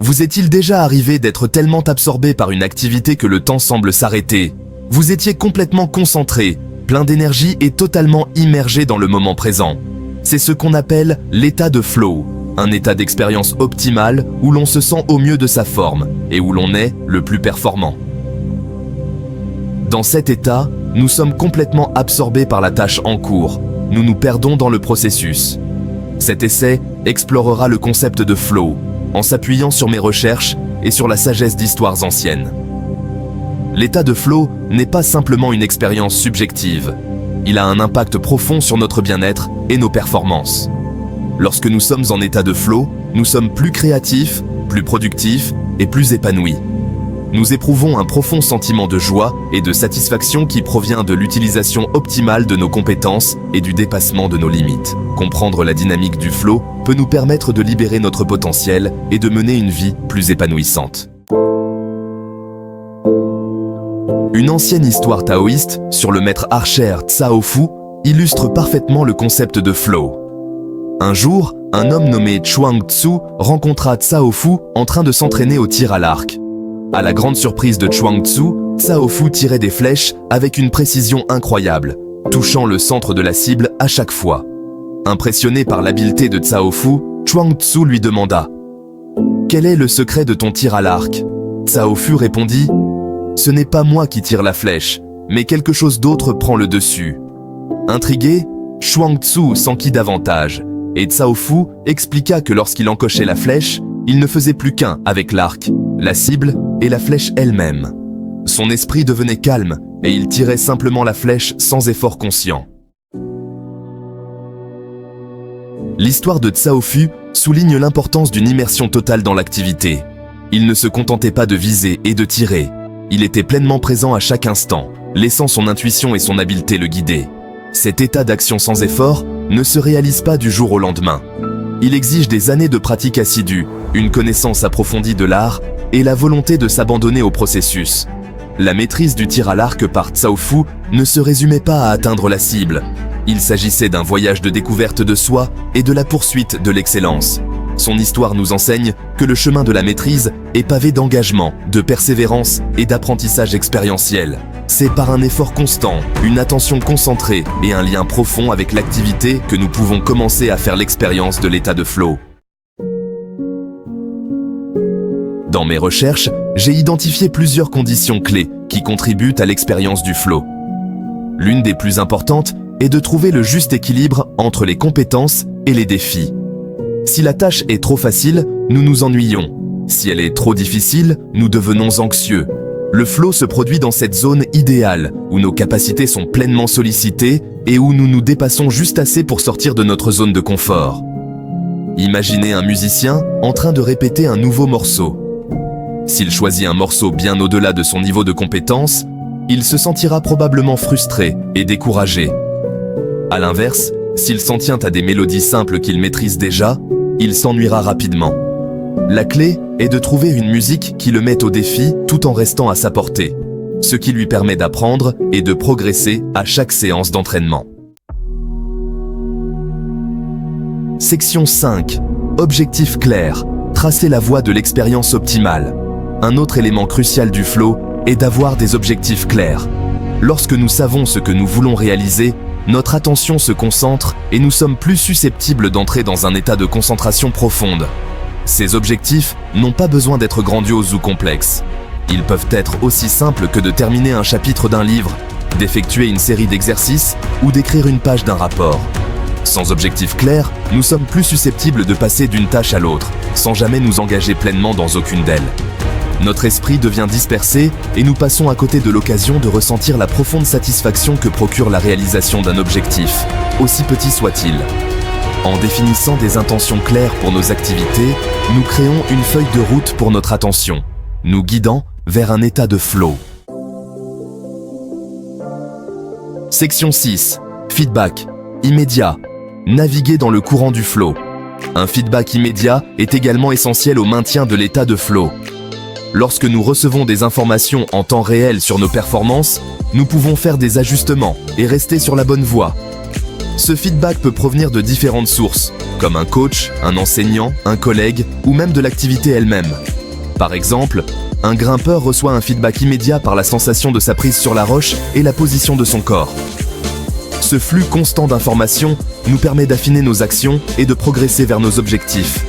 Vous est-il déjà arrivé d'être tellement absorbé par une activité que le temps semble s'arrêter? Vous étiez complètement concentré, plein d'énergie et totalement immergé dans le moment présent. C'est ce qu'on appelle l'état de flow, un état d'expérience optimale où l'on se sent au mieux de sa forme et où l'on est le plus performant. Dans cet état, nous sommes complètement absorbés par la tâche en cours. Nous nous perdons dans le processus. Cet essai explorera le concept de flow, en s'appuyant sur mes recherches et sur la sagesse d'histoires anciennes. L'état de flow n'est pas simplement une expérience subjective. Il a un impact profond sur notre bien-être et nos performances. Lorsque nous sommes en état de flow, nous sommes plus créatifs, plus productifs et plus épanouis. Nous éprouvons un profond sentiment de joie et de satisfaction qui provient de l'utilisation optimale de nos compétences et du dépassement de nos limites. Comprendre la dynamique du flow peut nous permettre de libérer notre potentiel et de mener une vie plus épanouissante. Une ancienne histoire taoïste sur le maître archer Tsao Fu illustre parfaitement le concept de flow. Un jour, un homme nommé Chuang Tzu rencontra Tsao Fu en train de s'entraîner au tir à l'arc. À la grande surprise de Chuang Tzu, Tsao Fu tirait des flèches avec une précision incroyable, touchant le centre de la cible à chaque fois. Impressionné par l'habileté de Tsao Fu, Chuang Tzu lui demanda « Quel est le secret de ton tir à l'arc ?» Tsao Fu répondit « Ce n'est pas moi qui tire la flèche, mais quelque chose d'autre prend le dessus. » Intrigué, Chuang Tzu s'enquit davantage, et Tsao Fu expliqua que lorsqu'il encochait la flèche, il ne faisait plus qu'un avec l'arc, la cible et la flèche elle-même. Son esprit devenait calme et il tirait simplement la flèche sans effort conscient. L'histoire de Tsao Fu souligne l'importance d'une immersion totale dans l'activité. Il ne se contentait pas de viser et de tirer. Il était pleinement présent à chaque instant, laissant son intuition et son habileté le guider. Cet état d'action sans effort ne se réalise pas du jour au lendemain. Il exige des années de pratique assidue, une connaissance approfondie de l'art et la volonté de s'abandonner au processus. La maîtrise du tir à l'arc par Tsao Fu ne se résumait pas à atteindre la cible. Il s'agissait d'un voyage de découverte de soi et de la poursuite de l'excellence. Son histoire nous enseigne que le chemin de la maîtrise est pavé d'engagement, de persévérance et d'apprentissage expérientiel. C'est par un effort constant, une attention concentrée et un lien profond avec l'activité que nous pouvons commencer à faire l'expérience de l'état de flow. Dans mes recherches, j'ai identifié plusieurs conditions clés qui contribuent à l'expérience du flow. L'une des plus importantes est de trouver le juste équilibre entre les compétences et les défis. Si la tâche est trop facile, nous nous ennuyons. Si elle est trop difficile, nous devenons anxieux. Le flow se produit dans cette zone idéale, où nos capacités sont pleinement sollicitées et où nous nous dépassons juste assez pour sortir de notre zone de confort. Imaginez un musicien en train de répéter un nouveau morceau. S'il choisit un morceau bien au-delà de son niveau de compétence, il se sentira probablement frustré et découragé. À l'inverse, s'il s'en tient à des mélodies simples qu'il maîtrise déjà, il s'ennuiera rapidement. La clé est de trouver une musique qui le mette au défi tout en restant à sa portée, ce qui lui permet d'apprendre et de progresser à chaque séance d'entraînement. Section 5. Objectif clair. Tracer la voie de l'expérience optimale. Un autre élément crucial du flow est d'avoir des objectifs clairs. Lorsque nous savons ce que nous voulons réaliser, notre attention se concentre et nous sommes plus susceptibles d'entrer dans un état de concentration profonde. Ces objectifs n'ont pas besoin d'être grandioses ou complexes. Ils peuvent être aussi simples que de terminer un chapitre d'un livre, d'effectuer une série d'exercices ou d'écrire une page d'un rapport. Sans objectif clair, nous sommes plus susceptibles de passer d'une tâche à l'autre, sans jamais nous engager pleinement dans aucune d'elles. Notre esprit devient dispersé et nous passons à côté de l'occasion de ressentir la profonde satisfaction que procure la réalisation d'un objectif, aussi petit soit-il. En définissant des intentions claires pour nos activités, nous créons une feuille de route pour notre attention, nous guidant vers un état de flow. Section 6. Feedback. Immédiat. Naviguer dans le courant du flow. Un feedback immédiat est également essentiel au maintien de l'état de flow. Lorsque nous recevons des informations en temps réel sur nos performances, nous pouvons faire des ajustements et rester sur la bonne voie. Ce feedback peut provenir de différentes sources, comme un coach, un enseignant, un collègue ou même de l'activité elle-même. Par exemple, un grimpeur reçoit un feedback immédiat par la sensation de sa prise sur la roche et la position de son corps. Ce flux constant d'informations nous permet d'affiner nos actions et de progresser vers nos objectifs.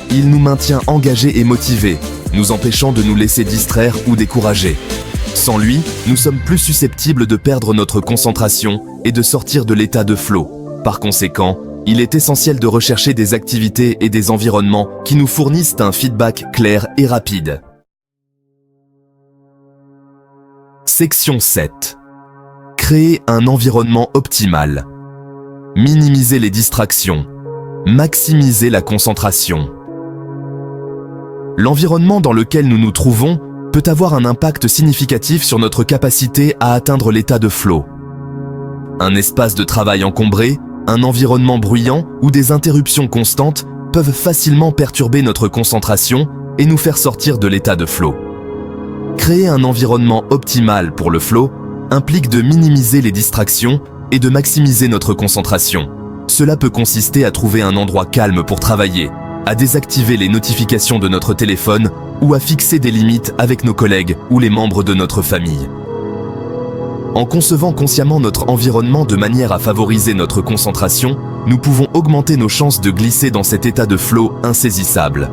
Il nous maintient engagés et motivés, nous empêchant de nous laisser distraire ou décourager. Sans lui, nous sommes plus susceptibles de perdre notre concentration et de sortir de l'état de flow. Par conséquent, il est essentiel de rechercher des activités et des environnements qui nous fournissent un feedback clair et rapide. Section 7. Créer un environnement optimal. Minimiser les distractions. Maximiser la concentration. L'environnement dans lequel nous nous trouvons peut avoir un impact significatif sur notre capacité à atteindre l'état de flow. Un espace de travail encombré, un environnement bruyant ou des interruptions constantes peuvent facilement perturber notre concentration et nous faire sortir de l'état de flow. Créer un environnement optimal pour le flow implique de minimiser les distractions et de maximiser notre concentration. Cela peut consister à trouver un endroit calme pour travailler, à désactiver les notifications de notre téléphone ou à fixer des limites avec nos collègues ou les membres de notre famille. En concevant consciemment notre environnement de manière à favoriser notre concentration, nous pouvons augmenter nos chances de glisser dans cet état de flow insaisissable.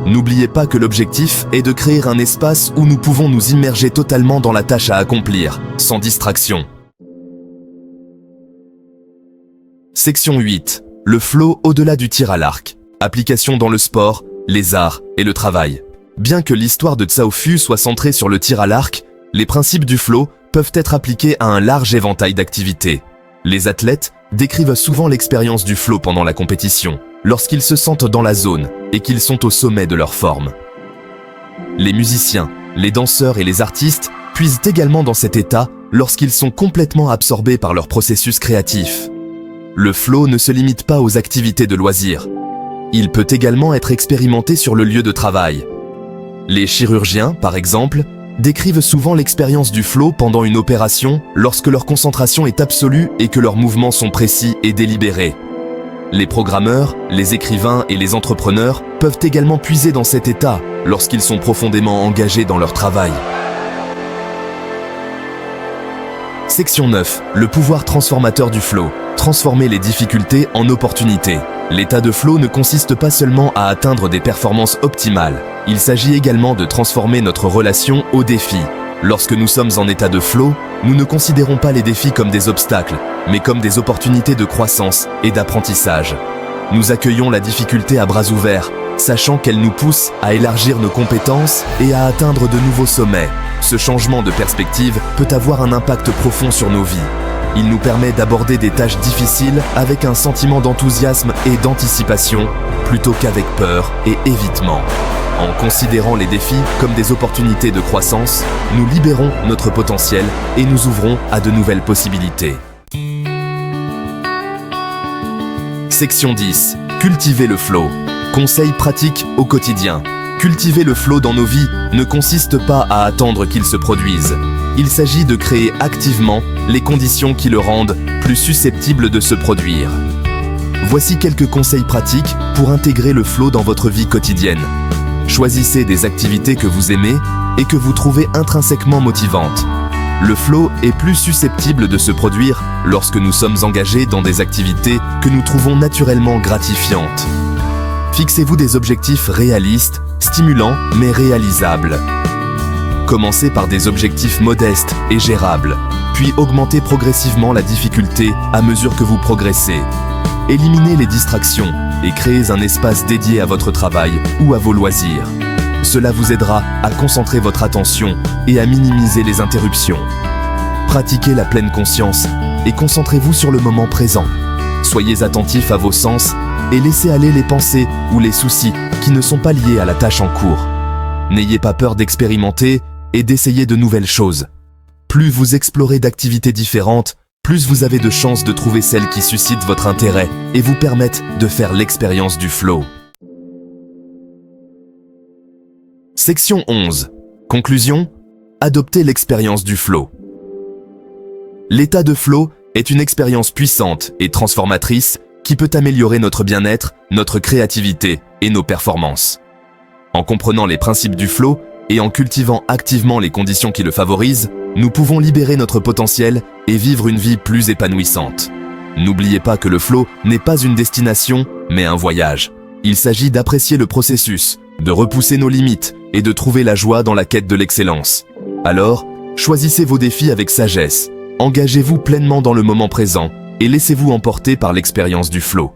N'oubliez pas que l'objectif est de créer un espace où nous pouvons nous immerger totalement dans la tâche à accomplir, sans distraction. Section 8. Le flow au-delà du tir à l'arc. Application dans le sport, les arts et le travail. Bien que l'histoire de Cao Fu soit centrée sur le tir à l'arc, les principes du flow peuvent être appliqués à un large éventail d'activités. Les athlètes décrivent souvent l'expérience du flow pendant la compétition, lorsqu'ils se sentent dans la zone et qu'ils sont au sommet de leur forme. Les musiciens, les danseurs et les artistes puisent également dans cet état lorsqu'ils sont complètement absorbés par leur processus créatif. Le flow ne se limite pas aux activités de loisirs. Il peut également être expérimenté sur le lieu de travail. Les chirurgiens, par exemple, décrivent souvent l'expérience du flow pendant une opération lorsque leur concentration est absolue et que leurs mouvements sont précis et délibérés. Les programmeurs, les écrivains et les entrepreneurs peuvent également puiser dans cet état lorsqu'ils sont profondément engagés dans leur travail. Section 9. Le pouvoir transformateur du flow. Transformer les difficultés en opportunités. L'état de flow ne consiste pas seulement à atteindre des performances optimales. Il s'agit également de transformer notre relation aux défis. Lorsque nous sommes en état de flow, nous ne considérons pas les défis comme des obstacles, mais comme des opportunités de croissance et d'apprentissage. Nous accueillons la difficulté à bras ouverts, sachant qu'elle nous pousse à élargir nos compétences et à atteindre de nouveaux sommets. Ce changement de perspective peut avoir un impact profond sur nos vies. Il nous permet d'aborder des tâches difficiles avec un sentiment d'enthousiasme et d'anticipation, plutôt qu'avec peur et évitement. En considérant les défis comme des opportunités de croissance, nous libérons notre potentiel et nous ouvrons à de nouvelles possibilités. Section 10. Cultiver le flow. Conseils pratiques au quotidien. Cultiver le flow dans nos vies ne consiste pas à attendre qu'il se produise. Il s'agit de créer activement les conditions qui le rendent plus susceptible de se produire. Voici quelques conseils pratiques pour intégrer le flow dans votre vie quotidienne. Choisissez des activités que vous aimez et que vous trouvez intrinsèquement motivantes. Le flow est plus susceptible de se produire lorsque nous sommes engagés dans des activités que nous trouvons naturellement gratifiantes. Fixez-vous des objectifs réalistes, stimulants mais réalisables. Commencez par des objectifs modestes et gérables, puis augmentez progressivement la difficulté à mesure que vous progressez. Éliminez les distractions et créez un espace dédié à votre travail ou à vos loisirs. Cela vous aidera à concentrer votre attention et à minimiser les interruptions. Pratiquez la pleine conscience et concentrez-vous sur le moment présent. Soyez attentif à vos sens et laissez aller les pensées ou les soucis qui ne sont pas liés à la tâche en cours. N'ayez pas peur d'expérimenter et d'essayer de nouvelles choses. Plus vous explorez d'activités différentes, plus vous avez de chances de trouver celles qui suscitent votre intérêt et vous permettent de faire l'expérience du flow. Section 11. Conclusion. Adoptez l'expérience du flow. L'état de flow est une expérience puissante et transformatrice qui peut améliorer notre bien-être, notre créativité et nos performances. En comprenant les principes du flow et en cultivant activement les conditions qui le favorisent, nous pouvons libérer notre potentiel et vivre une vie plus épanouissante. N'oubliez pas que le flow n'est pas une destination, mais un voyage. Il s'agit d'apprécier le processus, de repousser nos limites et de trouver la joie dans la quête de l'excellence. Alors, choisissez vos défis avec sagesse, engagez-vous pleinement dans le moment présent et laissez-vous emporter par l'expérience du flow.